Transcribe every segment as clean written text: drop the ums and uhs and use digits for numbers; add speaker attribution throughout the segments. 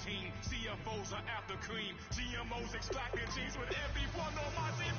Speaker 1: team. CFOs are after cream. GMOs extracting genes with everyone on my team.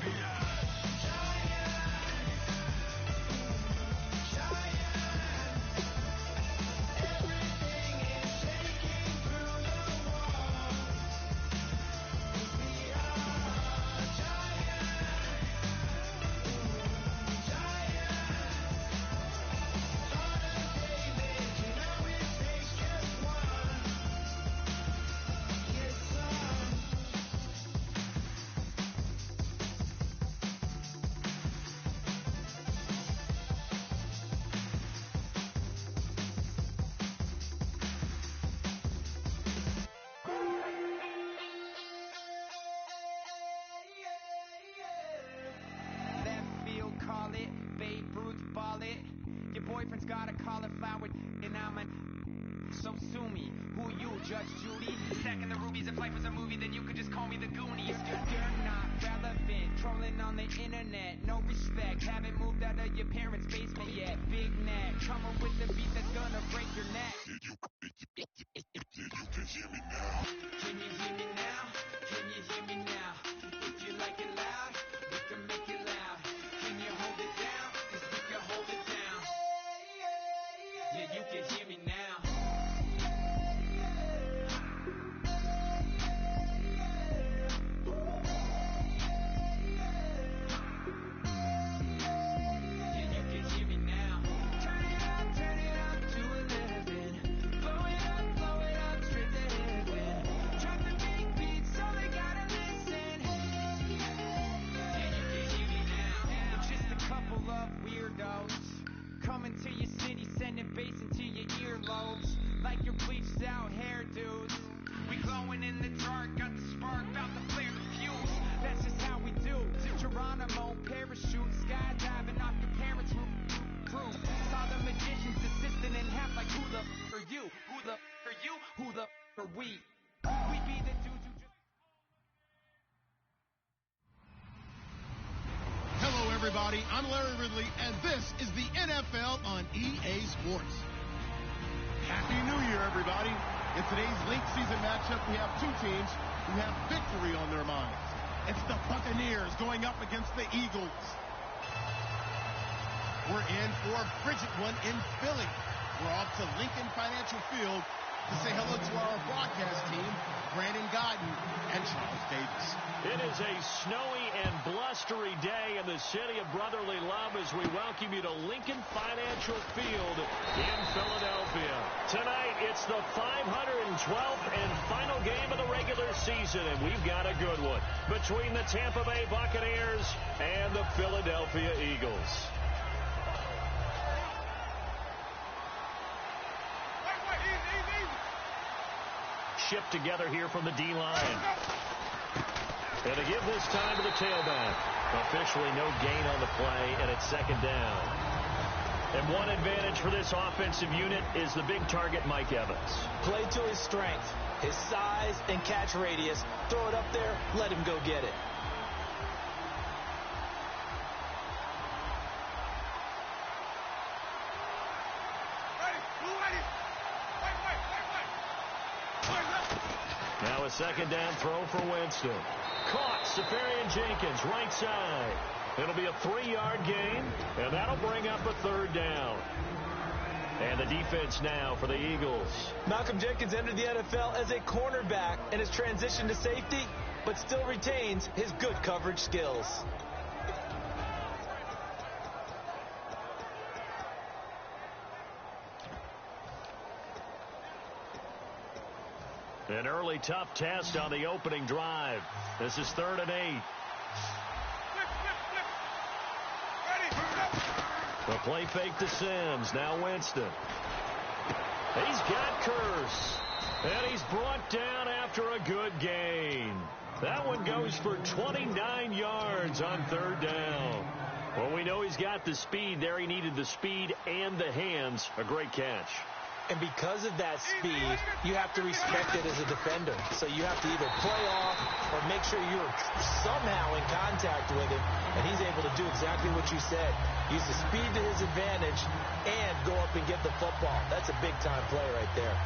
Speaker 2: Got a cauliflower and I'm so sue me. Who you, Judge Judy? Stacking the rubies, if life was a movie, then you could just call me the Goonies. You're not relevant, trolling on the internet. No respect, haven't moved out of your parents' basement yet. Big neck, coming with the beat that's gonna break your neck. You can hear me now. Can you hear me now? Can you hear me now? If you like it loud, we can make it loud. Can you hold it down? 'Cause we can hold it down. Yeah, you can hear me now. Yeah, you can hear me now. Turn it up to 11. Blow it up, straight to heaven. Drop the big beats, so they gotta listen. Yeah, you can hear me now. We're just a couple of weirdos coming to your city, sending bass into your earlobes like your bleached out hairdos. We glowing in the dark, got the spark, about to flare the fuse. That's just how we do. To Geronimo, parachute, skydiving off your parents' roof. Saw the magician's assistant in half like who the are you? Who the are you? Who the are we? We be the dudes who just...
Speaker 3: Hello, everybody. I'm Larry Ridley, and this is the NFL on EA Sports. Happy New Year, everybody. In today's late season matchup, we have two teams who have victory on their minds. It's the Buccaneers going up against the Eagles. We're in for Bridget one in Philly. We're off to Lincoln Financial Field to say hello to our broadcast team, Brandon Godden and Charles Davis.
Speaker 4: It is a snowy and blustery day in the city of brotherly love as we welcome you to Lincoln Financial Field in Philadelphia. Tonight, it's the 512th and final game of the regular season, and we've got a good one between the Tampa Bay Buccaneers and the Philadelphia Eagles. Shipped together here from the D-line. And to give this time to the tailback. Officially no gain on the play, and it's second down. And one advantage for this offensive unit is the big target, Mike Evans.
Speaker 5: Play to his strength, his size and catch radius. Throw it up there, let him go get it.
Speaker 4: Now a second down throw for Winston. Caught, Safarian-Jenkins, right side. It'll be a 3-yard gain, and that'll bring up a third down. And the defense now for the Eagles.
Speaker 5: Malcolm Jenkins entered the NFL as a cornerback and has transitioned to safety, but still retains his good coverage skills.
Speaker 4: An early tough test on the opening drive. This is 3rd and 8. The play fake to Sims. Now Winston. He's got Curse. And he's brought down after a good gain. That one goes for 29 yards on 3rd down. Well, we know he's got the speed there. He needed the speed and the hands. A great catch.
Speaker 5: And because of that speed, you have to respect it as a defender. So you have to either play off or make sure you're somehow in contact with him. And he's able to do exactly what you said. Use the speed to his advantage and go up and get the football. That's a big-time play right there.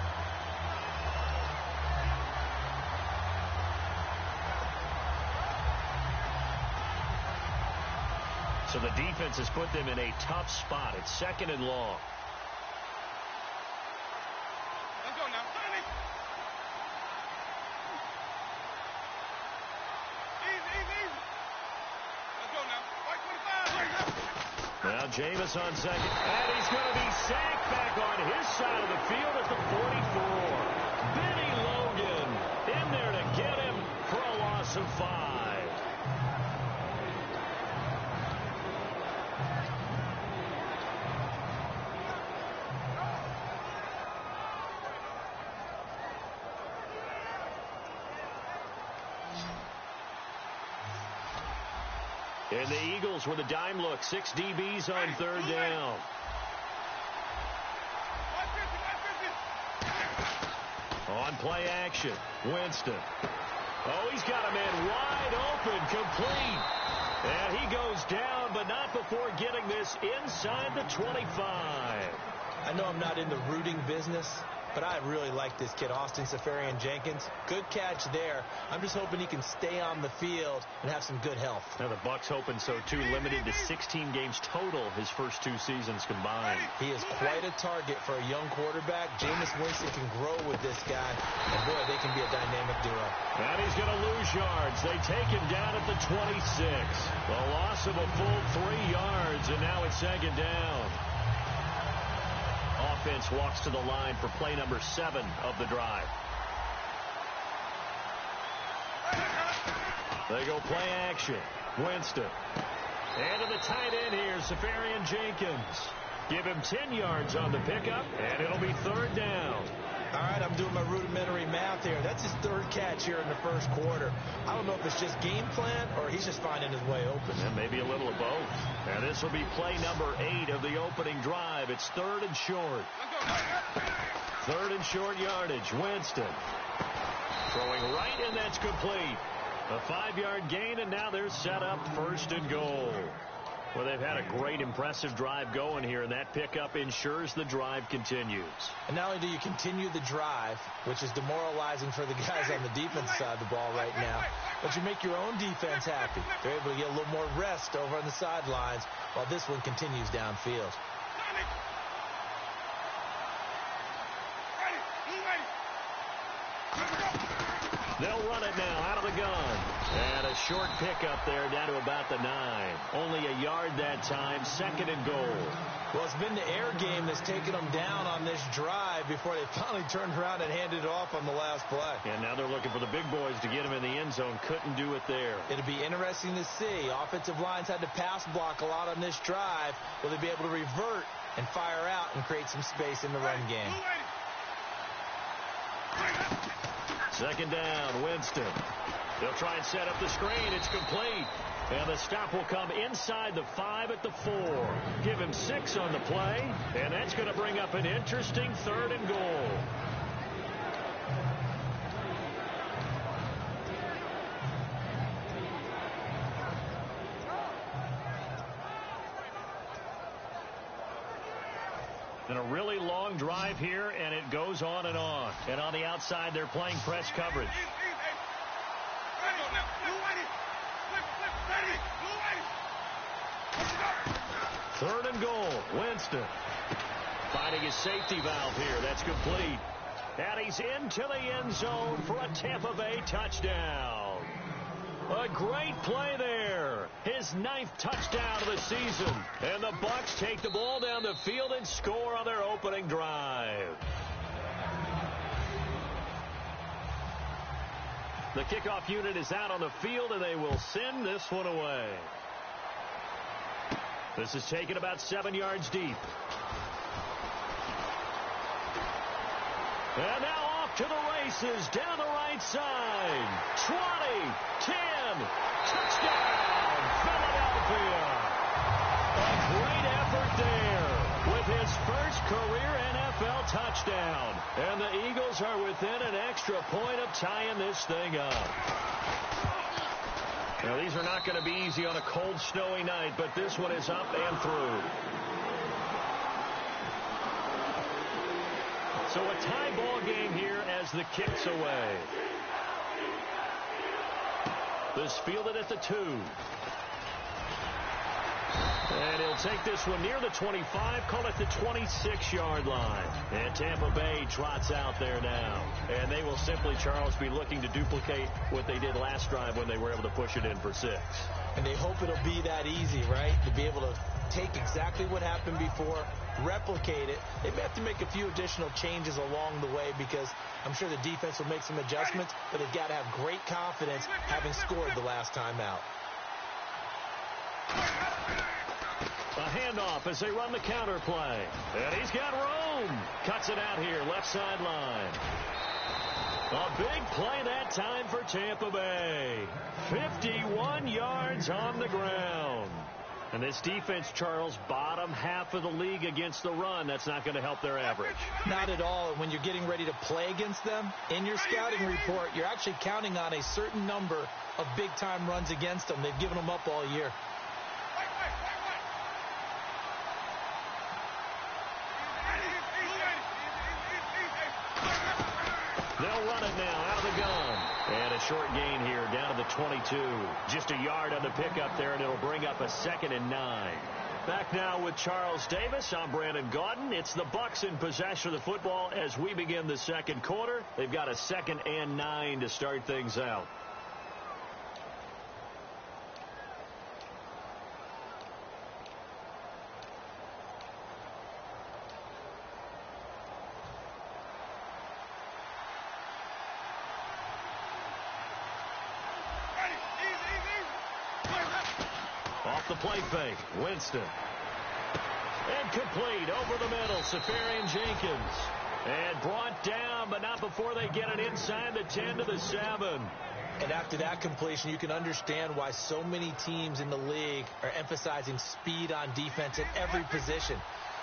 Speaker 4: So the defense has put them in a tough spot. It's 2nd and long.
Speaker 1: Let's go now. Easy. Let's go now. Right 25.
Speaker 4: Now Jameis on second. And he's going to be sacked back on his side of the field at the 44. Benny Logan in there to get him for a loss of 5. And the Eagles with a dime look. 6 DBs on 3rd down. On play action, Winston. Oh, he's got a man wide open, complete. And he goes down, but not before getting this inside the 25.
Speaker 5: I know I'm not in the rooting business, but I really like this kid, Austin Seferian-Jenkins. Good catch there. I'm just hoping he can stay on the field and have some good health.
Speaker 4: Now the Bucs hoping so too. Limited to 16 games total his first 2 seasons combined.
Speaker 5: He is quite a target for a young quarterback. Jameis Winston can grow with this guy, and boy, they can be a dynamic duo.
Speaker 4: And he's going to lose yards. They take him down at the 26. A loss of a full 3 yards, and now it's 2nd down. Offense walks to the line for play number 7 of the drive. They go play action. Winston. And to the tight end here, Seferian-Jenkins. Give him 10 yards on the pickup, and it'll be 3rd down.
Speaker 5: All right, I'm doing my rudimentary math here. That's his 3rd catch here in the first quarter. I don't know if it's just game plan or he's just finding his way open.
Speaker 4: And maybe a little of both. And this will be play number 8 of the opening drive. It's 3rd and short. 3rd and short yardage. Winston throwing right, and that's complete. A 5-yard gain, and now they're set up 1st and goal. Well, they've had a great, impressive drive going here, and that pickup ensures the drive continues.
Speaker 5: And not only do you continue the drive, which is demoralizing for the guys on the defense side of the ball right now, but you make your own defense happy. They're able to get a little more rest over on the sidelines while this one continues downfield.
Speaker 4: They'll run it now out of the gun. And a short pickup there down to about the 9. Only a yard that time. 2nd and goal.
Speaker 5: Well, it's been the air game that's taken them down on this drive before they finally turned around and handed it off on the last play.
Speaker 4: And now they're looking for the big boys to get him in the end zone. Couldn't do it there.
Speaker 5: It'll be interesting to see. Offensive lines had to pass block a lot on this drive. Will they be able to revert and fire out and create some space in the run game?
Speaker 4: 2nd down, Winston. They'll try and set up the screen. It's complete. And the stop will come inside the 5 at the 4. Give him 6 on the play. And that's going to bring up an interesting 3rd and goal. And a really long drive here, and it goes on and on. And on the outside, they're playing press coverage. 3rd and goal. Winston finding his safety valve here. That's complete. And he's into the end zone for a Tampa Bay touchdown. A great play there. His 9th touchdown of the season. And the Bucs take the ball down the field and score on their opening drive. The kickoff unit is out on the field, and they will send this one away. This is taken about 7 yards deep. And now off to the races down the right side. 20, 10, touchdown, Philadelphia. A great effort there with his first career NFL touchdown. And the Eagles are within an extra point of tying this thing up. Now, these are not going to be easy on a cold, snowy night, but this one is up and through. So a tie ball game here as the kick's away. This fielded at the 2. And he'll take this one near the 25, call it the 26-yard line. And Tampa Bay trots out there now. And they will simply, Charles, be looking to duplicate what they did last drive when they were able to push it in for 6.
Speaker 5: And they hope it'll be that easy, right? To be able to take exactly what happened before, replicate it. They may have to make a few additional changes along the way because I'm sure the defense will make some adjustments, but they've got to have great confidence having scored the last time out.
Speaker 4: A handoff as they run the counter play. And he's got room. Cuts it out here, left sideline. A big play that time for Tampa Bay. 51 yards on the ground. And this defense, Charles, bottom half of the league against the run. That's not going to help their average.
Speaker 5: Not at all. When you're getting ready to play against them, in your scouting report, you're actually counting on a certain number of big-time runs against them. They've given them up all year.
Speaker 4: They'll run it now out of the gun. And a short gain here down to the 22. Just a yard on the pickup there, and it'll bring up a 2nd and 9. Back now with Charles Davis. I'm Brandon Gaudin. It's the Bucs in possession of the football as we begin the second quarter. They've got a 2nd and 9 to start things out. Off the play fake, Winston. And complete over the middle, Safarian Jenkins. And brought down, but not before they get it inside the 10 to the 7.
Speaker 5: And after that completion, you can understand why so many teams in the league are emphasizing speed on defense at every position.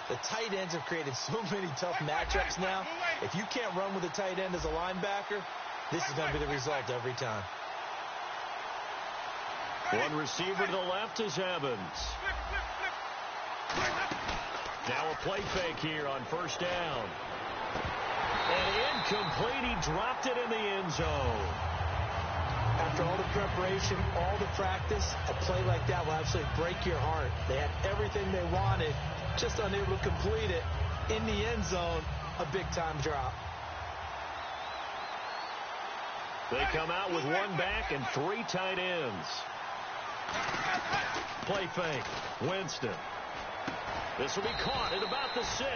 Speaker 5: The tight ends have created so many tough matchups now. If you can't run with a tight end as a linebacker, this is going to be the result every time.
Speaker 4: One receiver to the left is Evans. Now a play fake here on first down. And incomplete. He dropped it in the end zone.
Speaker 5: After all the preparation, all the practice, a play like that will absolutely break your heart. They had everything they wanted, just unable to complete it. In the end zone, a big-time drop.
Speaker 4: They come out with one back and 3 tight ends. Play fake. Winston. This will be caught at about the 6.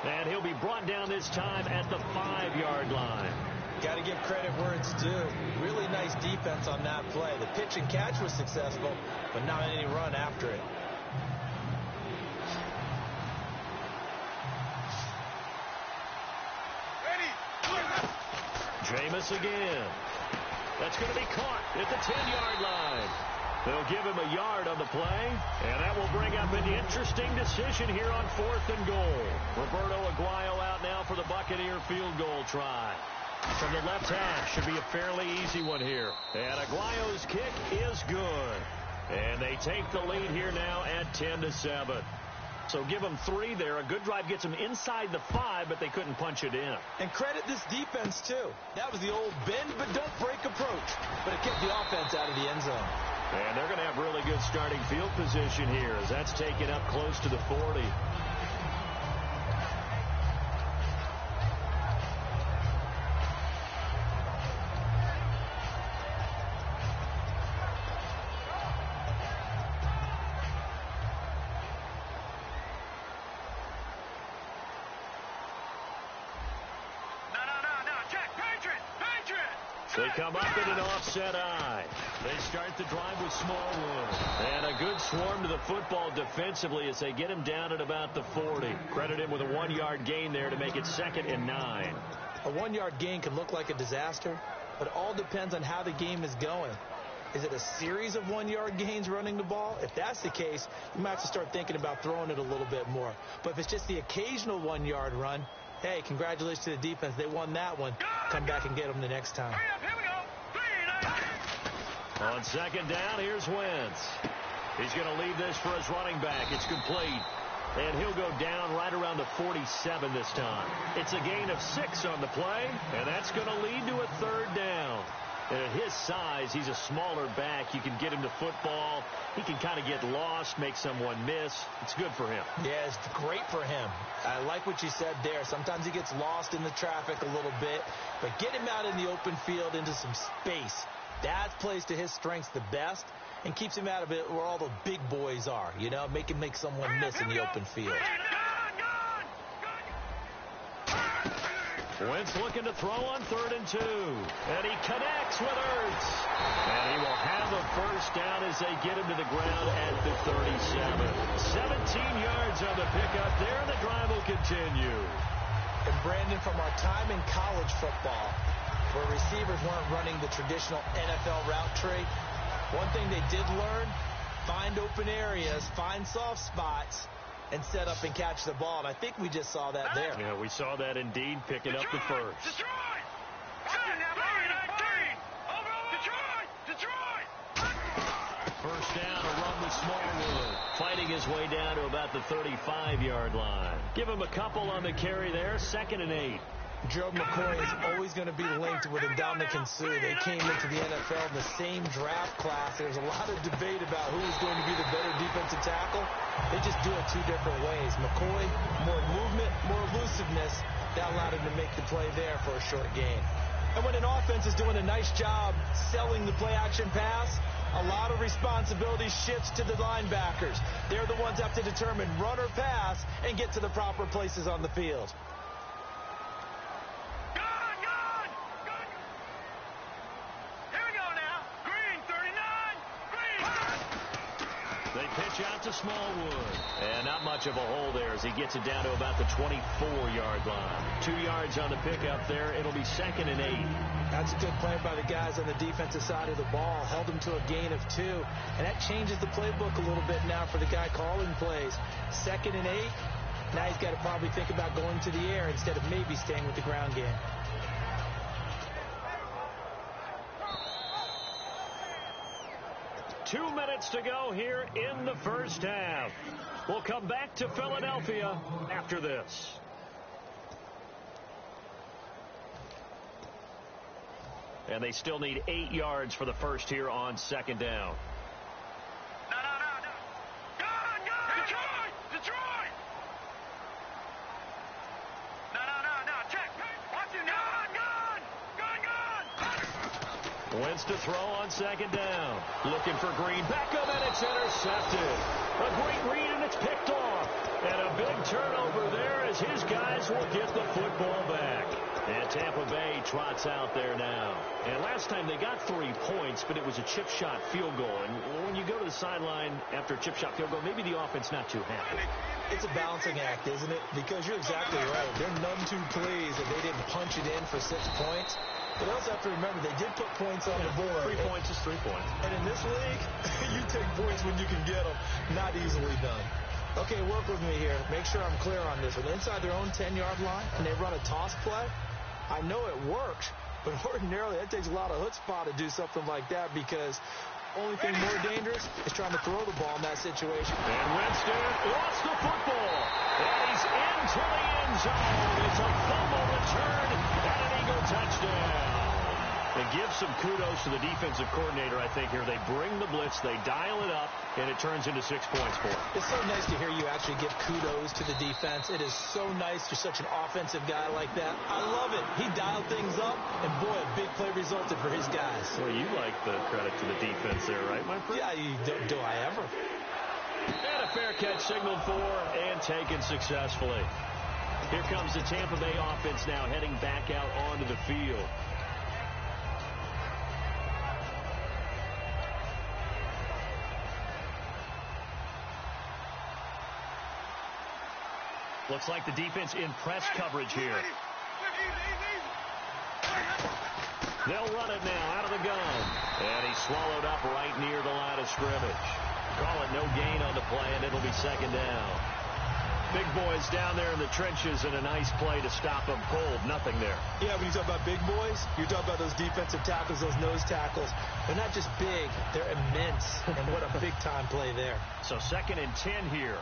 Speaker 4: And he'll be brought down this time at the 5-yard line.
Speaker 5: Got to give credit where it's due. Really nice defense on that play. The pitch and catch was successful, but not any run after it.
Speaker 4: Jameis again. That's going to be caught at the 10-yard line. They'll give him a yard on the play, and that will bring up an interesting decision here on 4th and goal. Roberto Aguayo out now for the Buccaneer field goal try. From the left hash, should be a fairly easy one here. And Aguayo's kick is good. And they take the lead here now at 10-7. So give them 3 there. A good drive gets them inside the 5, but they couldn't punch it in.
Speaker 5: And credit this defense, too. That was the old bend but don't break approach. But it kept the offense out of the end zone.
Speaker 4: And they're going to have really good starting field position here as that's taken up close to the 40. They come up in an offset eye. They start the drive with Smallwood. And a good swarm to the football defensively as they get him down at about the 40. Credit him with a 1-yard gain there to make it 2nd and 9.
Speaker 5: A 1-yard gain can look like a disaster, but it all depends on how the game is going. Is it a series of 1-yard gains running the ball? If that's the case, you might have to start thinking about throwing it a little bit more. But if it's just the occasional 1-yard run, hey, congratulations to the defense. They won that one. Come back and get them the next time.
Speaker 4: On 2nd down, here's Wentz. He's going to leave this for his running back. It's complete. And he'll go down right around the 47 this time. It's a gain of 6 on the play, and that's going to lead to a 3rd down. And at his size, he's a smaller back. You can get him to football. He can kind of get lost, make someone miss. It's good for him.
Speaker 5: Yeah, it's great for him. I like what you said there. Sometimes he gets lost in the traffic a little bit, but get him out in the open field into some space. That plays to his strengths the best and keeps him out of it where all the big boys are, you know, make someone miss in the open field.
Speaker 4: Wentz looking to throw on 3rd and 2. And he connects with Ertz. And he will have a first down as they get him to the ground at the 37. 17 yards on the pickup there, and the drive will continue.
Speaker 5: And Brandon, from our time in college football, where receivers weren't running the traditional NFL route tree, one thing they did learn, find open areas, find soft spots, and set up and catch the ball. And I think we just saw that there.
Speaker 4: Yeah, we saw that indeed, picking up the first. First down, a run with Smallwood. Fighting his way down to about the 35-yard line. Give him a couple on the carry there, 2nd and 8.
Speaker 5: Gerald McCoy is always going to be linked with Ndamukong Suh. They came into the NFL in the same draft class. There's a lot of debate about who is going to be the better defensive tackle. They just do it 2 different ways. McCoy, more movement, more elusiveness. That allowed him to make the play there for a short gain. And when an offense is doing a nice job selling the play-action pass, a lot of responsibility shifts to the linebackers. They're the ones that have to determine run or pass and get to the proper places on the field.
Speaker 4: Pitch out to Smallwood. And not much of a hole there as he gets it down to about the 24-yard line. 2 yards on the pickup there. It'll be 2nd and 8.
Speaker 5: That's a good play by the guys on the defensive side of the ball. Held him to a gain of 2. And that changes the playbook a little bit now for the guy calling plays. 2nd and 8. Now he's got to probably think about going to the air instead of maybe staying with the ground game.
Speaker 4: Two minutes to go here in the first half. We'll come back to Philadelphia after this. And they still need 8 yards for the first here on 2nd down. Wentz to throw on 2nd down. Looking for Green. Beckham, and it's intercepted. A great read, and it's picked off. And a big turnover there as his guys will get the football back. And Tampa Bay trots out there now. And last time they got 3 points, but it was a chip shot field goal. And when you go to the sideline after a chip shot field goal, maybe the offense not too happy.
Speaker 5: It's a balancing act, isn't it? Because you're exactly right. They're none too pleased that they didn't punch it in for 6 points. But also have to remember, they did put points on the board.
Speaker 4: 3 points is 3 points.
Speaker 5: And in this league, you take points when you can get them. Not easily done. Okay, work with me here. Make sure I'm clear on this. When inside their own 10-yard line and they run a toss play, I know it works. But ordinarily, that takes a lot of chutzpah to do something like that because only thing more dangerous is trying to throw the ball in that situation.
Speaker 4: And Winston lost the football. And he's into the end zone. It's a fumble return and an Eagle touchdown. And give some kudos to the defensive coordinator, I think, here. They bring the blitz, they dial it up, and it turns into 6 points for him.
Speaker 5: It's so nice to hear you actually give kudos to the defense. It is so nice you're such an offensive guy like that. I love it. He dialed things up, and boy, a big play resulted for his guys.
Speaker 4: Well, you like the credit to the defense there, right, my friend?
Speaker 5: Yeah, do I ever?
Speaker 4: And a fair catch signaled for and taken successfully. Here comes the Tampa Bay offense now heading back out onto the field. Looks like the defense in press coverage here. They'll run it now out of the gun. And he's swallowed up right near the line of scrimmage. Call it no gain on the play, and it'll be 2nd down. Big boys down there in the trenches, and a nice play to stop them cold. Nothing there.
Speaker 5: Yeah, when you talk about big boys, you're talking about those defensive tackles, those nose tackles. They're not just big, they're immense. And what a big-time play there.
Speaker 4: So 2nd and 10 here.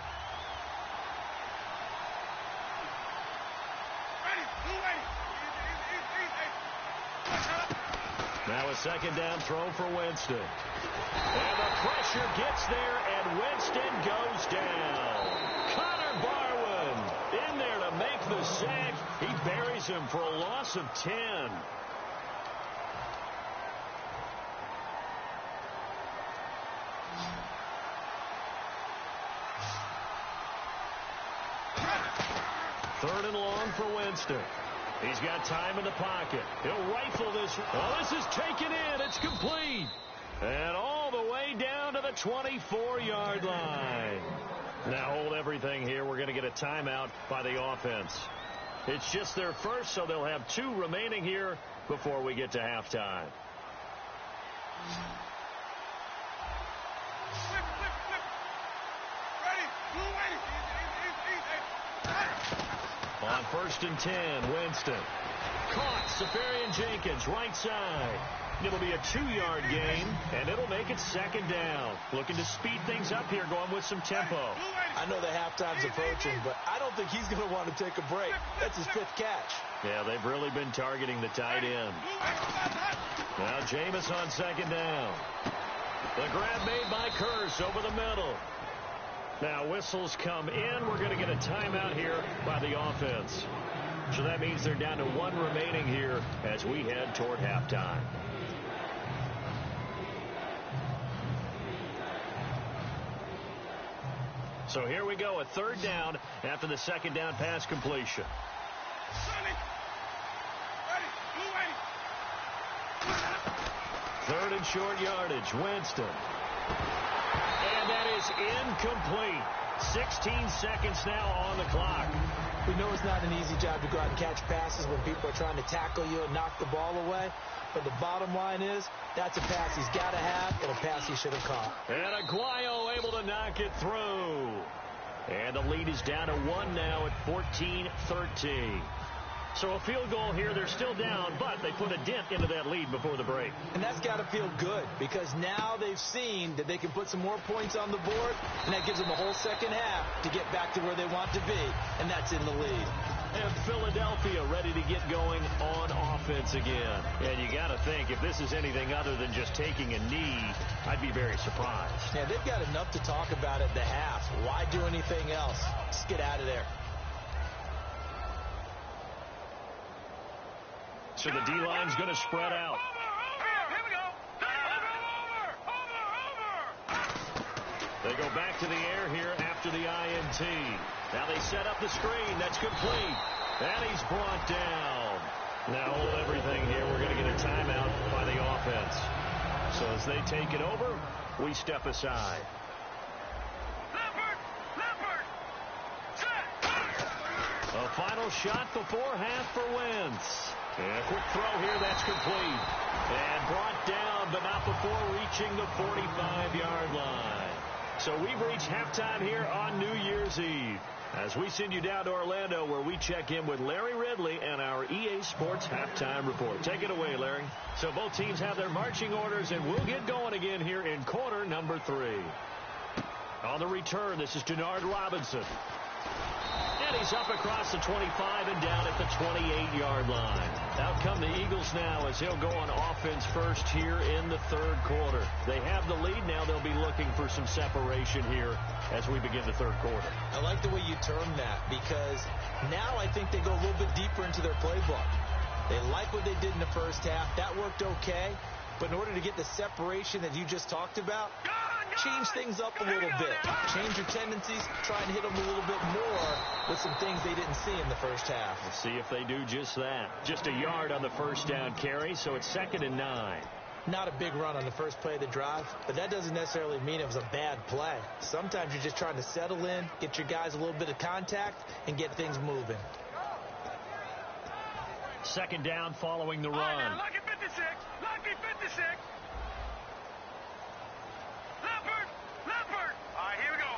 Speaker 4: Now a second down throw for Winston. And the pressure gets there, and Winston goes down. Connor Barwin in there to make the sack. He buries him for a loss of 10. Third and long for Winston. He's got time in the pocket. He'll rifle this. Oh, this is taken in. It's complete. And all the way down to the 24-yard line. Now hold everything here. We're going to get a timeout by the offense. It's just their first, so they'll have 2 remaining here before we get to halftime. On 1st and 10, Winston. Caught, Safarian Jenkins, right side. It'll be a 2-yard gain, and it'll make it second down. Looking to speed things up here, going with some tempo.
Speaker 5: I know the halftime's approaching, but I don't think he's going to want to take a break. That's his 5th catch.
Speaker 4: Yeah, they've really been targeting the tight end. Now Jameis on second down. The grab made by Kearse over the middle. Now whistles come in. We're going to get a timeout here by the offense. So that means they're down to 1 remaining here as we head toward halftime. So here we go, a 3rd down after the second down pass completion. Third and short yardage, Winston. And that is incomplete. 16 seconds now on the clock.
Speaker 5: We know it's not an easy job to go out and catch passes when people are trying to tackle you and knock the ball away. But the bottom line is, that's a pass he's got to have and a pass he should have caught.
Speaker 4: And Aguayo able to knock it through. And the lead is down to 1 now at 14-13. So a field goal here. They're still down, but they put a dent into that lead before the break.
Speaker 5: And that's got to feel good because now they've seen that they can put some more points on the board, and that gives them a whole second half to get back to where they want to be, and that's in the lead.
Speaker 4: And Philadelphia ready to get going on offense again. And you got to think, if this is anything other than just taking a knee, I'd be very surprised.
Speaker 5: Yeah, they've got enough to talk about at the half. Why do anything else? Just get out of there.
Speaker 4: So the D-line's going to spread out.
Speaker 1: Here we go.
Speaker 4: They go back to the air here after the INT. Now they set up the screen. That's complete. And he's brought down. Now hold everything here. We're going to get a timeout by the offense. So as they take it over, we step aside. A final shot before half for Wentz. And a quick throw here, that's complete. And brought down, but not before reaching the 45-yard line. So we've reached halftime here on New Year's Eve. As we send you down to Orlando, where we check in with Larry Ridley and our EA Sports Halftime Report. Take it away, Larry. So both teams have their marching orders, and we'll get going again here in quarter number 3. On the return, this is Denard Robinson. And he's up across the 25 and down at the 28-yard line. Out come the Eagles now as he'll go on offense first here in the 3rd quarter. They have the lead now. They'll be looking for some separation here as we begin the 3rd quarter.
Speaker 5: I like the way you term that because now I think they go a little bit deeper into their playbook. They like what they did in the first half. That worked okay. But in order to get the separation that you just talked about, change things up a little bit. Change your tendencies. Try and hit them a little bit more with some things they didn't see in the first half.
Speaker 4: Let's see if they do just that. Just a yard on the first down carry, so it's 2nd and 9.
Speaker 5: Not a big run on the first play of the drive, but that doesn't necessarily mean it was a bad play. Sometimes you're just trying to settle in, get your guys a little bit of contact, and get things moving.
Speaker 4: 2nd down following the run.
Speaker 1: Lucky 56. Lucky 56. Leopard. All right, here we go.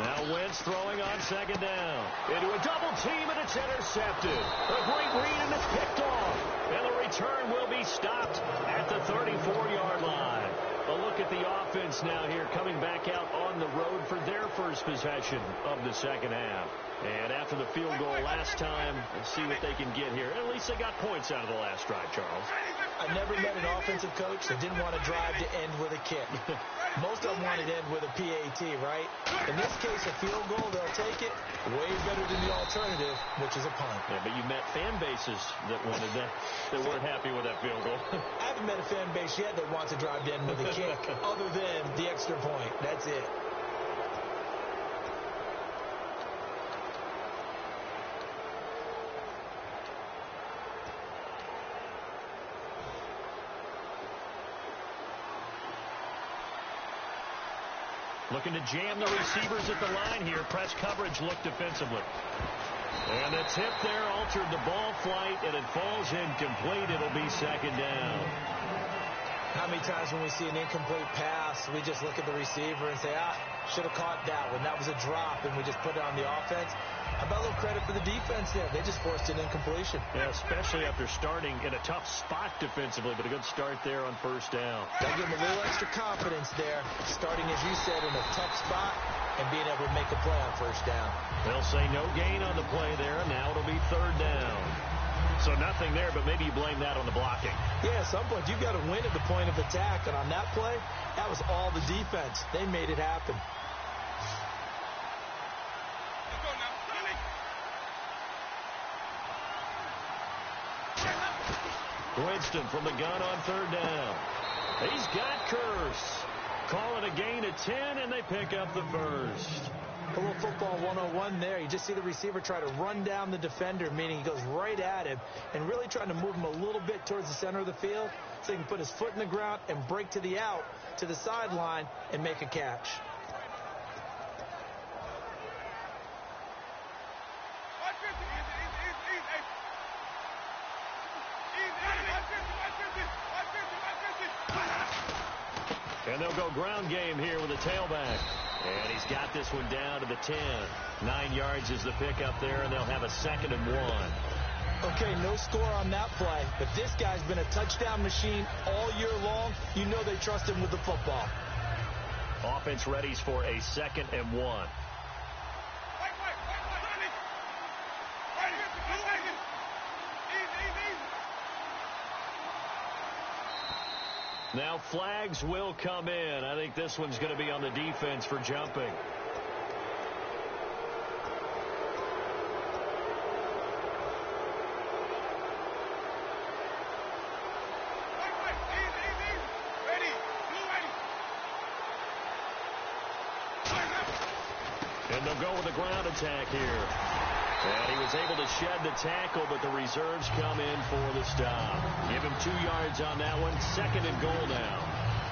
Speaker 4: Now Wentz throwing on 2nd down. Into a double team, and it's intercepted. A great read, and it's picked off. And the return will be stopped at the 34-yard line. A look at the offense now here, coming back out on the road for their first possession of the second half. And after the field goal last time, let's see what they can get here. At least they got points out of the last drive, Charles.
Speaker 5: I never met an offensive coach that didn't want to drive to end with a kick. Most of them want to end with a PAT, right? In this case, a field goal, they'll take it. Way better than the alternative, which is a punt.
Speaker 4: Yeah, but you met fan bases that wanted that weren't happy with that field goal.
Speaker 5: I haven't met a fan base yet that wants to drive to end with a kick other than the extra point. That's it.
Speaker 4: Looking to jam the receivers at the line here. Press coverage look defensively. And the tip there altered the ball flight, and it falls incomplete. It'll be second down.
Speaker 5: How many times when we see an incomplete pass, we just look at the receiver and say, should have caught that one. That was a drop, and we just put it on the offense. How about a little credit for the defense there? They just forced an incompletion.
Speaker 4: Yeah, especially after starting in a tough spot defensively, but a good start there on first down.
Speaker 5: Got to give them a little extra confidence there, starting, as you said, in a tough spot and being able to make a play on first down.
Speaker 4: They'll say no gain on the play there, and now it'll be third down. So nothing there, but maybe you blame that on the blocking.
Speaker 5: Yeah, at some point, you've got to win at the point of attack, and on that play, that was all the defense. They made it happen.
Speaker 4: Winston from the gun on third down. He's got Kearse. Call it a gain of 10, and they pick up the first.
Speaker 5: A little football 101 there. You just see the receiver try to run down the defender, meaning he goes right at him, and really trying to move him a little bit towards the center of the field so he can put his foot in the ground and break to the out, to the sideline, and make a catch.
Speaker 4: And they'll go ground game here with a tailback. And he's got this one down to the 10. 9 yards is the pickup there, and they'll have a 2nd and 1.
Speaker 5: Okay, no score on that play, but this guy's been a touchdown machine all year long. You know they trust him with the football.
Speaker 4: Offense readies for a 2nd and 1. Now flags will come in. I think this one's going to be on the defense for jumping. And they'll go with a ground attack here. And he was able to shed the tackle, but the reserves come in for the stop. Give him 2 yards on that one. 2nd and goal now.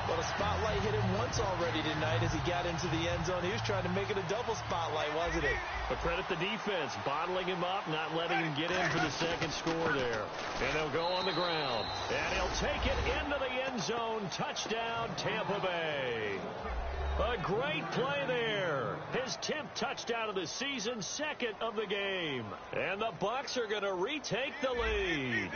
Speaker 5: Well, the spotlight hit him once already tonight as he got into the end zone. He was trying to make it a double spotlight, wasn't he?
Speaker 4: But credit the defense, bottling him up, not letting him get in for the 2nd score there. And they'll go on the ground. And he'll take it into the end zone. Touchdown, Tampa Bay. A great play there. His 10th touchdown of the season, 2nd of the game. And the Bucs are going to retake the lead.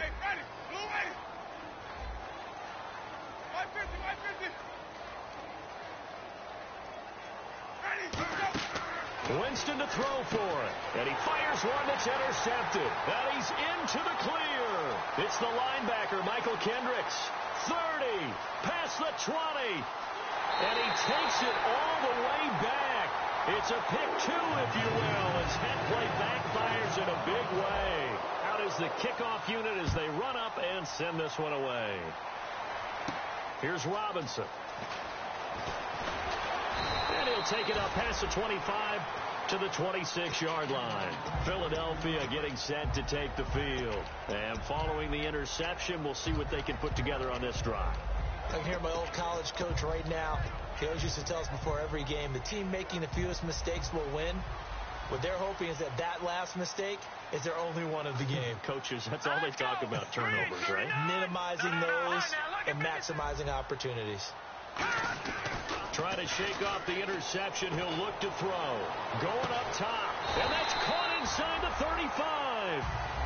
Speaker 4: Winston to throw for it. And he fires one that's intercepted. And he's into the clear. It's the linebacker, Michael Kendricks. 30, past the 20. And he takes it all the way back. It's a pick 2, if you will, as head play backfires in a big way. Out is the kickoff unit as they run up and send this one away. Here's Robinson. And he'll take it up past the 25 to the 26-yard line. Philadelphia getting set to take the field. And following the interception, we'll see what they can put together on this drive.
Speaker 5: I can hear my old college coach right now. He always used to tell us before every game, the team making the fewest mistakes will win. What they're hoping is that last mistake is their only one of the game.
Speaker 4: Coaches, that's all they talk about, turnovers, right?
Speaker 5: Minimizing those and maximizing opportunities.
Speaker 4: Trying to shake off the interception. He'll look to throw. Going up top. And that's caught inside the 35.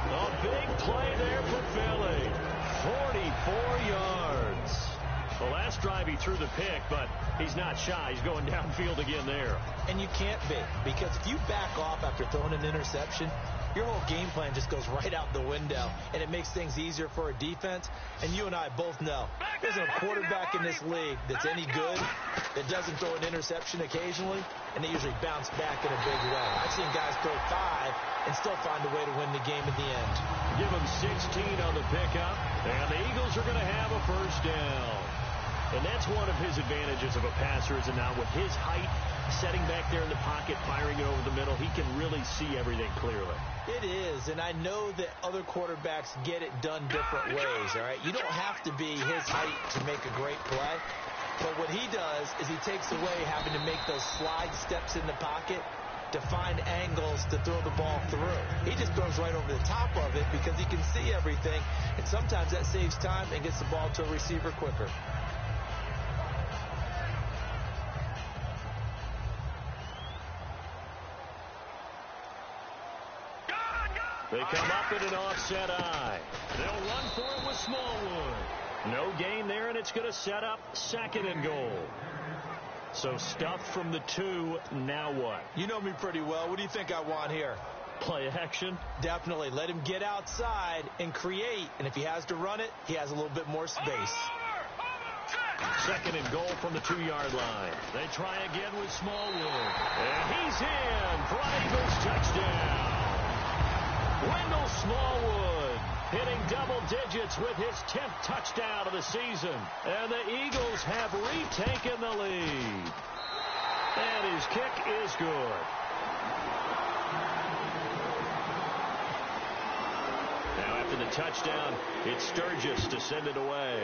Speaker 4: A big play there for Philly. 44 yards. The last last drive he threw the pick, but he's not shy. He's going downfield again there.
Speaker 5: And you can't be, because if you back off after throwing an interception, your whole game plan just goes right out the window, and it makes things easier for a defense. And you and I both know there's a quarterback in this league that's any good that doesn't throw an interception occasionally, and they usually bounce back in a big way. I've seen guys throw 5 and still find a way to win the game in the end.
Speaker 4: Give him 16 on the pickup, and the Eagles are going to have a first down. And that's one of his advantages of a passer, is now with his height, setting back there in the pocket, firing it over the middle, he can really see everything clearly.
Speaker 5: It is, and I know that other quarterbacks get it done different ways, all right? You don't have to be his height to make a great play, but what he does is he takes away having to make those slide steps in the pocket to find angles to throw the ball through. He just throws right over the top of it because he can see everything, and sometimes that saves time and gets the ball to a receiver quicker.
Speaker 4: They come up in an offset eye. They'll run for it with Smallwood. No gain there, and it's going to set up 2nd and goal. So stuffed from the 2, now what?
Speaker 5: You know me pretty well. What do you think I want here?
Speaker 4: Play action?
Speaker 5: Definitely. Let him get outside and create, and if he has to run it, he has a little bit more space.
Speaker 4: 2nd and goal from the 2-yard line. They try again with Smallwood. And he's in for an Eagles touchdown. Wendell Smallwood hitting double digits with his 10th touchdown of the season. And the Eagles have retaken the lead. And his kick is good. Now after the touchdown, it's Sturgis to send it away.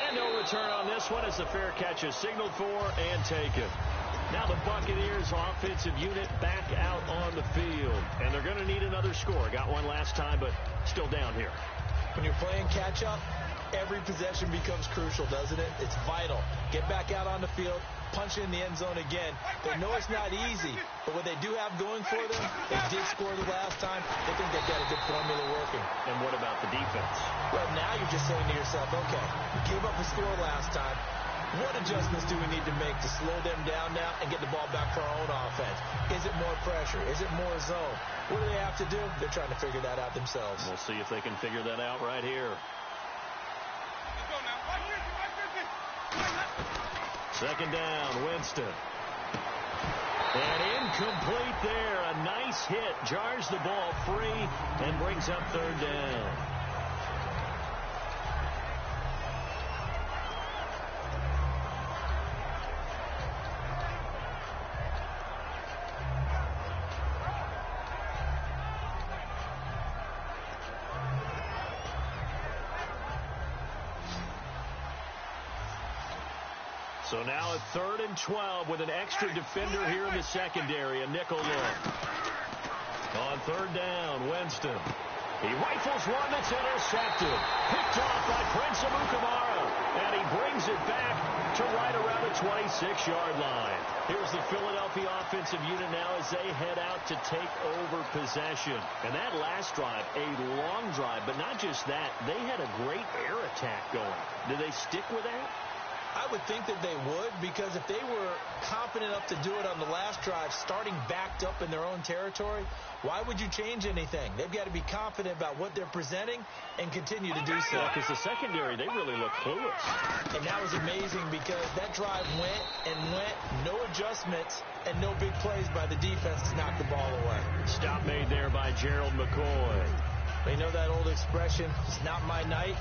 Speaker 4: And no return on this one as the fair catch is signaled for and taken. Now the Buccaneers offensive unit back out on the field. And they're going to need another score. Got one last time, but still down here.
Speaker 5: When you're playing catch-up, every possession becomes crucial, doesn't it? It's vital. Get back out on the field, punch in the end zone again. They know it's not easy, but what they do have going for them, they did score the last time. They think they've got a good formula working.
Speaker 4: And what about the defense?
Speaker 5: Well, now you're just saying to yourself, okay, we gave up a score last time. What adjustments do we need to make to slow them down now and get the ball back for our own offense? Is it more pressure? Is it more zone? What do they have to do? They're trying to figure that out themselves.
Speaker 4: We'll see if they can figure that out right here. 2nd down, Winston. And incomplete there. A nice hit. Jars the ball free and brings up 3rd down. So now at 3rd and 12 with an extra defender here in the secondary, a nickel look. On 3rd down, Winston. He rifles one that's intercepted. Picked off by Prince Amukamara. And he brings it back to right around the 26-yard line. Here's the Philadelphia offensive unit now as they head out to take over possession. And that last drive, a long drive, but not just that. They had a great air attack going. Did they stick with that?
Speaker 5: I would think that they would, because if they were confident enough to do it on the last drive, starting backed up in their own territory, why would you change anything? They've got to be confident about what they're presenting and continue to do so.
Speaker 4: Because the secondary, they really look clueless.
Speaker 5: And that was amazing because that drive went and went, no adjustments, and no big plays by the defense to knock the ball away.
Speaker 4: Stop made there by Gerald McCoy.
Speaker 5: They know that old expression, it's not my night.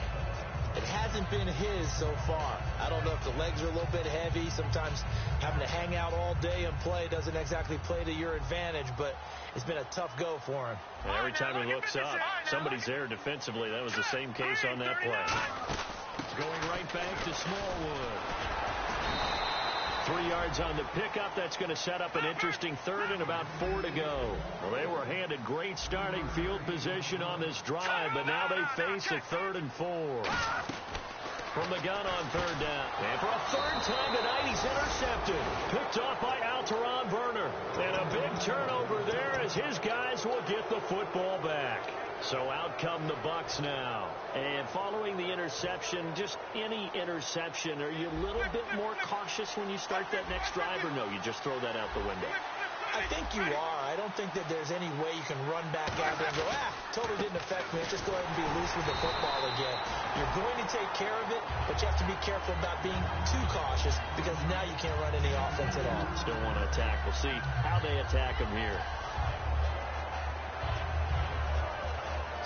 Speaker 5: It hasn't been his so far. I don't know if the legs are a little bit heavy. Sometimes having to hang out all day and play doesn't exactly play to your advantage, but it's been a tough go for him.
Speaker 4: And every time he looks up, somebody's there defensively. That was the same case on that play. Going right back to Smallwood. 3 yards on the pickup. That's going to set up an interesting 3rd and about 4 to go. Well, they were handed great starting field position on this drive, but now they face a 3rd and 4. from the gun on third down. And for a third time tonight, he's intercepted. Picked off by Alteron Burner. And a big turnover there as his guys will get the football back. So out come the Bucs now. And following the interception, just any interception, are you a little bit more cautious when you start that next drive, or no, you just throw that out the window?
Speaker 5: I think you are. I don't think that there's any way you can run back out there and go, totally didn't affect me. Let's just go ahead and be loose with the football again. You're going to take care of it, but you have to be careful about being too cautious because now you can't run any offense at all.
Speaker 4: Still want to attack. We'll see how they attack him here.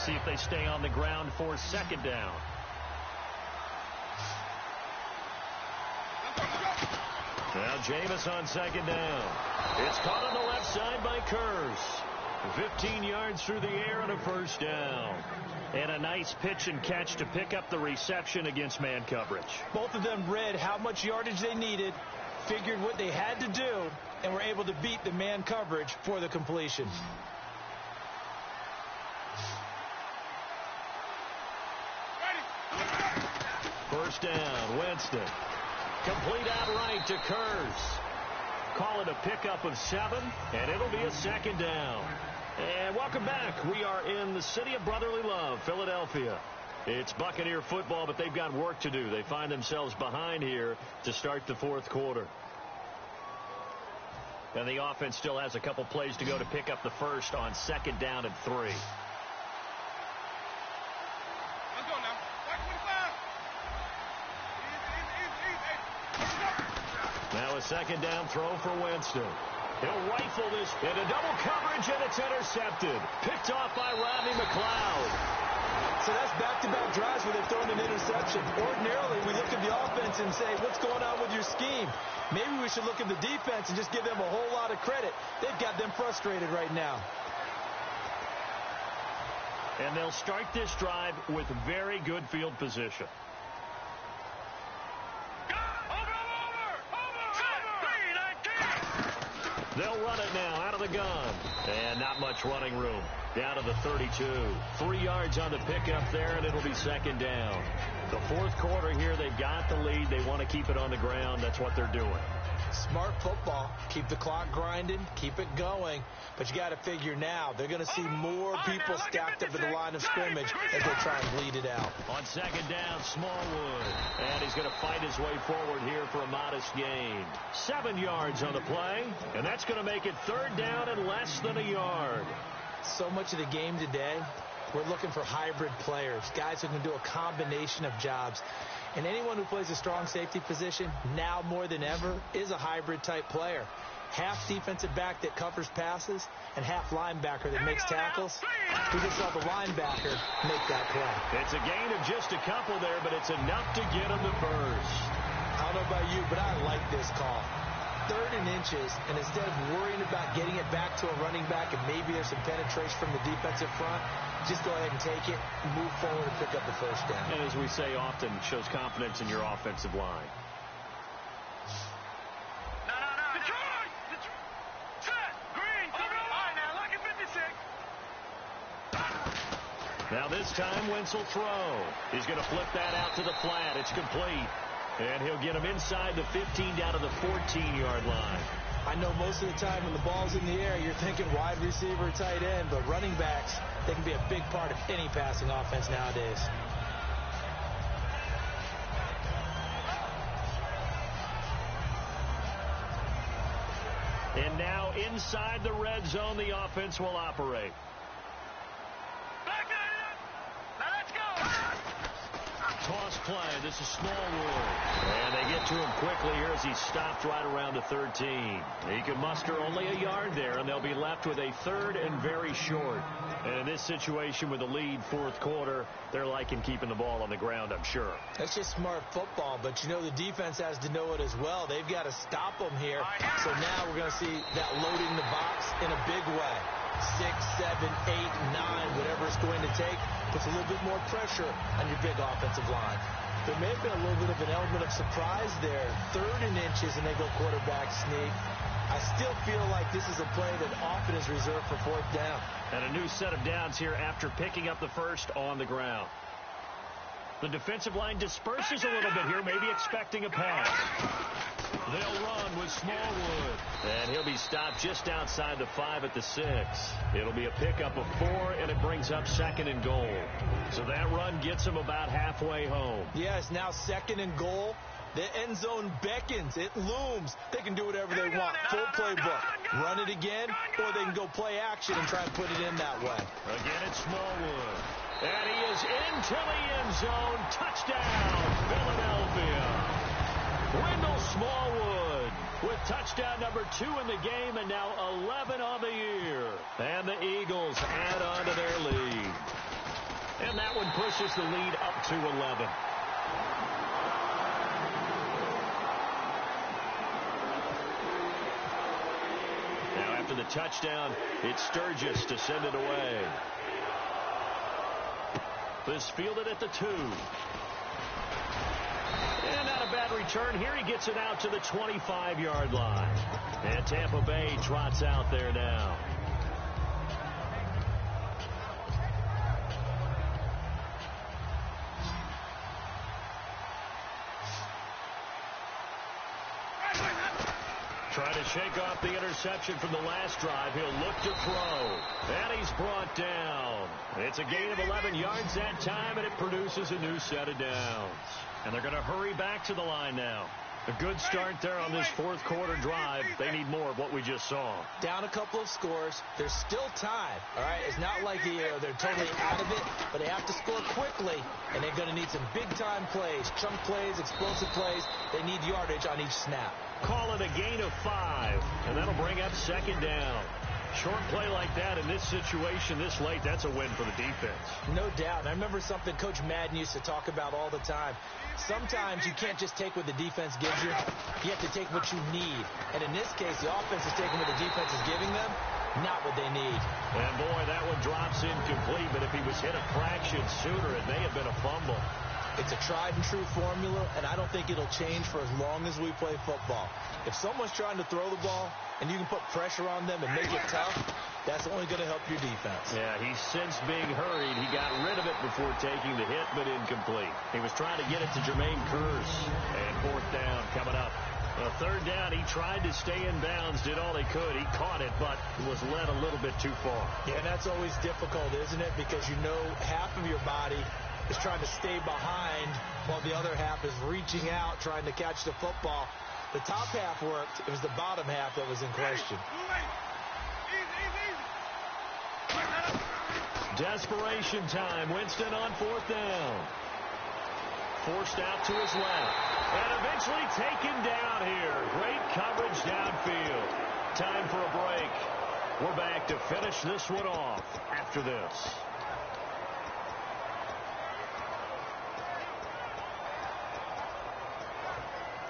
Speaker 4: See if they stay on the ground for second down. Now Jameis on second down. It's caught on the left side by Kurz. 15 yards through the air and a first down. And a nice pitch and catch to pick up the reception against man coverage.
Speaker 5: Both of them read how much yardage they needed, figured what they had to do, and were able to beat the man coverage for the completion.
Speaker 4: First down, Winston. Complete outright to Kurz. Call it a pickup of 7, and it'll be a second down. And welcome back. We are in the city of brotherly love, Philadelphia. It's Buccaneer football, but they've got work to do. They find themselves behind here to start the fourth quarter. And the offense still has a couple plays to go to pick up the first on second down and 3. Now a second down throw for Winston. He'll rifle this into double coverage, and it's intercepted. Picked off by Rodney McLeod.
Speaker 5: So that's back-to-back drives where they've thrown an interception. Ordinarily, we look at the offense and say, what's going on with your scheme? Maybe we should look at the defense and just give them a whole lot of credit. They've got them frustrated right now.
Speaker 4: And they'll start this drive with very good field position. They'll run it now out of the gun. And not much running room. Down to the 32. 3 yards on the pickup there, and it'll be second down. The fourth quarter here, they've got the lead. They want to keep it on the ground. That's what they're doing.
Speaker 5: Smart football. Keep the clock grinding. Keep it going. But you got to figure now, they're going to see more people stacked up at the line of scrimmage as they try and bleed it out.
Speaker 4: On second down, Smallwood. And he's going to fight his way forward here for a modest gain. 7 yards on the play. And that's going to make it third down and less than a yard.
Speaker 5: So much of the game today, we're looking for hybrid players, guys who can do a combination of jobs. And anyone who plays a strong safety position, now more than ever, is a hybrid-type player. Half defensive back that covers passes and half linebacker that makes tackles. We just saw the linebacker make that play.
Speaker 4: It's a gain of just a couple there, but it's enough to get him the first.
Speaker 5: I don't know about you, but I like this call. 3rd and inches, and instead of worrying about getting it back to a running back and maybe there's some penetration from the defensive front, just go ahead and take it, move forward, and pick up the first down.
Speaker 4: And as we say often, shows confidence in your offensive line.
Speaker 1: Detroit! Set! Green! All right, now look at 56.
Speaker 4: Now this time, Wentz will throw. He's going to flip that out to the flat. It's complete. And he'll get him inside the 15 down to the 14-yard line.
Speaker 5: I know most of the time when the ball's in the air, you're thinking wide receiver, tight end, but running backs, they can be a big part of any passing offense nowadays.
Speaker 4: And now inside the red zone, the offense will operate. Toss play. This is Smallwood. And they get to him quickly here as he stopped right around the 13. He can muster only a yard there, and they'll be left with a 3rd and very short. And in this situation with the lead fourth quarter, they're liking keeping the ball on the ground, I'm sure.
Speaker 5: That's just smart football, but you know the defense has to know it as well. They've got to stop them here. So now we're going to see that loading the box in a big way. 6, 7, 8, 9, whatever it's going to take, puts a little bit more pressure on your big offensive line. There may have been a little bit of an element of surprise there. 3rd and inches, and they go quarterback sneak. I still feel like this is a play that often is reserved for 4th down.
Speaker 4: And a new set of downs here after picking up the first on the ground. The defensive line disperses a little bit here, maybe expecting a pass. They'll run with Smallwood. And he'll be stopped just outside the 5 at the 6. It'll be a pickup of 4, and it brings up 2nd and goal. So that run gets him about halfway home.
Speaker 5: Yes, now 2nd and goal. The end zone beckons. It looms. They can do whatever they want. Full playbook. Run it again, or they can go play action and try and put it in that way.
Speaker 4: Again, it's Smallwood. And he is into the end zone. Touchdown, Philadelphia. Wendell Smallwood with touchdown number 2 in the game, and now 11 on the year. And the Eagles add on to their lead. And that one pushes the lead up to 11. Now after the touchdown, it's Sturgis to send it away. This fielded at the 2. And not a bad return here. He gets it out to the 25-yard line. And Tampa Bay trots out there now. Trying to shake off the interception from the last drive. He'll look to throw. And he's brought down. It's a gain of 11 yards that time, and it produces a new set of downs. And they're going to hurry back to the line now. A good start there on this fourth quarter drive. They need more of what we just saw.
Speaker 5: Down a couple of scores. There's still time, all right? It's not like they're totally out of it, but they have to score quickly, and they're going to need some big-time plays, chunk plays, explosive plays. They need yardage on each snap.
Speaker 4: Call it a gain of 5, and that'll bring up 2nd down. Short play like that in this situation this late, that's a win for the defense.
Speaker 5: No doubt. I remember something Coach Madden used to talk about all the time. Sometimes you can't just take what the defense gives you. You have to take what you need. And in this case, the offense is taking what the defense is giving them, not what they need.
Speaker 4: And boy, that one drops incomplete, but if he was hit a fraction sooner, it may have been a fumble.
Speaker 5: It's a tried-and-true formula, and I don't think it'll change for as long as we play football. If someone's trying to throw the ball and you can put pressure on them and make it tough, that's only going to help your defense. Yeah,
Speaker 4: he's since being hurried. He got rid of it before taking the hit, but incomplete. He was trying to get it to Jermaine Kearse. And 4th down coming up. 3rd down, he tried to stay in bounds, did all he could. He caught it, but was led a little bit too far.
Speaker 5: Yeah, and that's always difficult, isn't it? Because you know half of your body is trying to stay behind while the other half is reaching out, trying to catch the football. The top half worked. It was the bottom half that was in question.
Speaker 4: Desperation time. Winston on 4th down. Forced out to his left. And eventually taken down here. Great coverage downfield. Time for a break. We're back to finish this one off after this.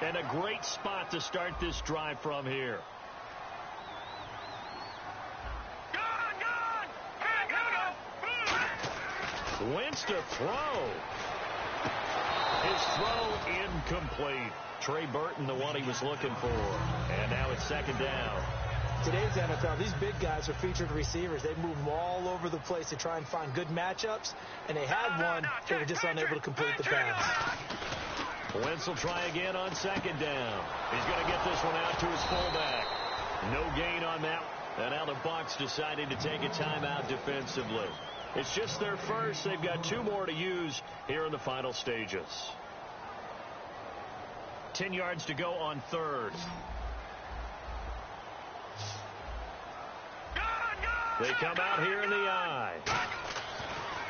Speaker 4: And a great spot to start this drive from here. Wentz to throw. His throw incomplete. Trey Burton, the one he was looking for. And now it's 2nd down.
Speaker 5: Today's NFL, these big guys are featured receivers. They move them all over the place to try and find good matchups. And they had one. They were just unable to complete the pass.
Speaker 4: Wentz will try again on 2nd down. He's going to get this one out to his fullback. No gain on that. And now the Bucs decided to take a timeout defensively. It's just their first. They've got 2 more to use here in the final stages. 10 yards to go on 3rd. They come out here in the eye.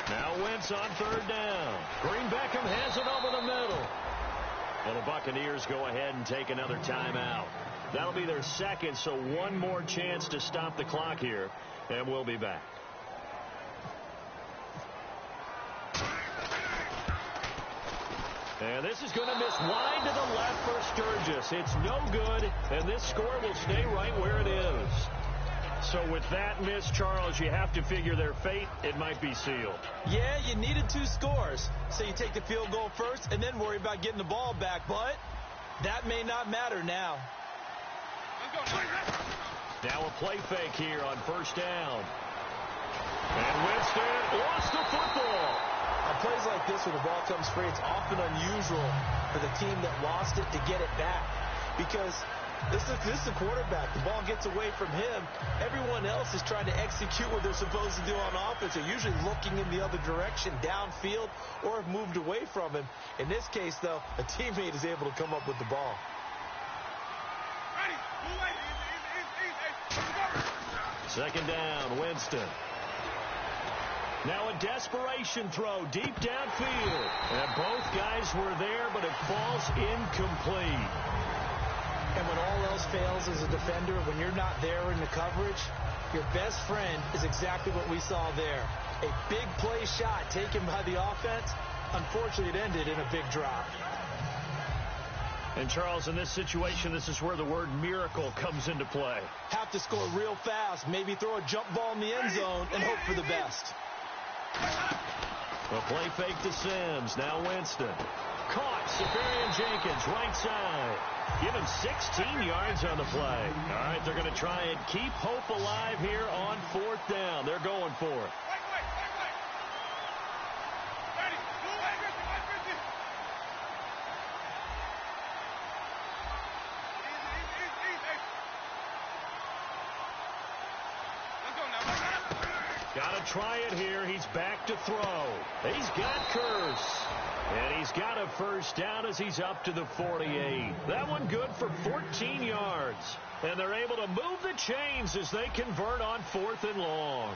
Speaker 4: Now Wentz on 3rd down. Green Beckham has it over the middle. Well, the Buccaneers go ahead and take another timeout. That'll be their 2nd, so 1 more chance to stop the clock here, and we'll be back. And this is going to miss wide to the left for Sturgis. It's no good, and this score will stay right where it is. So with that miss, Charles, you have to figure their fate. It might be sealed.
Speaker 5: Yeah, you needed 2 scores. So you take the field goal first and then worry about getting the ball back. But that may not matter now.
Speaker 4: Now a play fake here on 1st down. And Winston lost the football.
Speaker 5: On plays like this, when the ball comes free, it's often unusual for the team that lost it to get it back. Because this is the quarterback. The ball gets away from him. Everyone else is trying to execute what they're supposed to do on offense. They're usually looking in the other direction, downfield, or have moved away from him. In this case, though, a teammate is able to come up with the ball.
Speaker 4: Second down, Winston. Now a desperation throw deep downfield. And both guys were there, but it falls incomplete.
Speaker 5: And when all else fails as a defender, when you're not there in the coverage, your best friend is exactly what we saw there. A big play shot taken by the offense. Unfortunately, it ended in a big drop.
Speaker 4: And, Charles, in this situation, this is where the word miracle comes into play.
Speaker 5: Have to score real fast, maybe throw a jump ball in the end zone and hope for the best.
Speaker 4: A play fake to Sims. Now Winston. Caught. Safarian Jenkins, right side. Give him 16 yards on the play. All right, they're going to try and keep hope alive here on fourth down. They're going for it. Got to try it here. He's back to throw. He's got Curse. And he's got a first down as he's up to the 48. That one good for 14 yards. And they're able to move the chains as they convert on fourth and long.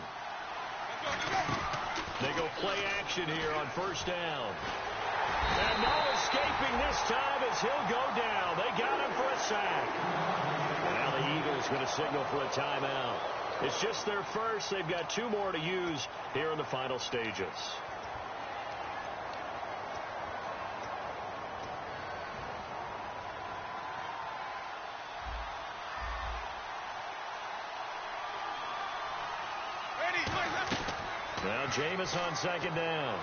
Speaker 4: They go play action here on first down. And no escaping this time as he'll go down. They got him for a sack. And now the Eagles going to signal for a timeout. It's just their first. They've got 2 more to use here in the final stages. Now Jameis on second down.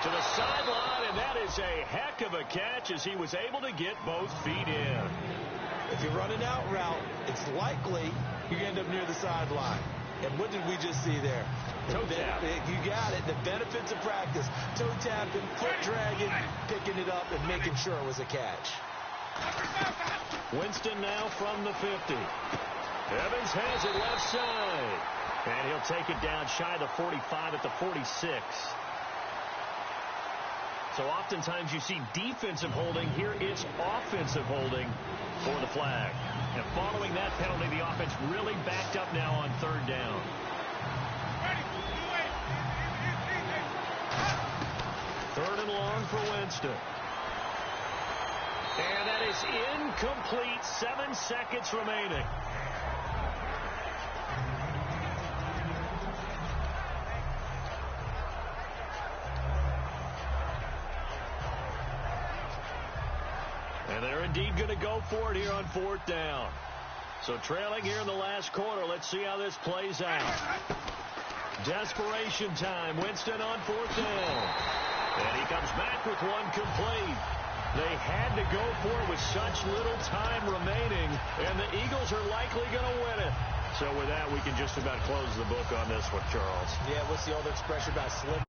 Speaker 4: To the sideline, and that is a heck of a catch as he was able to get both feet in.
Speaker 5: If you're running out route, it's likely you end up near the sideline. And what did we just see there?
Speaker 4: Toe tap.
Speaker 5: You got it. The benefits of practice. Toe tapping, foot dragging, picking it up, and making sure it was a catch.
Speaker 4: Winston now from the 50. Evans has it left side. And he'll take it down shy of the 45 at the 46. So oftentimes you see defensive holding. Here it's offensive holding for the flag. And following that penalty, the offense really backed up now on third down. Third and long for Winston. And that is incomplete. 7 seconds remaining. And they're indeed going to go for it here on fourth down. So trailing here in the last quarter. Let's see how this plays out. Desperation time. Winston on fourth down. And he comes back with one complete. They had to go for it with such little time remaining. And the Eagles are likely going to win it. So with that, we can just about close the book on this one, Charles.
Speaker 5: Yeah, what's the old expression about slip?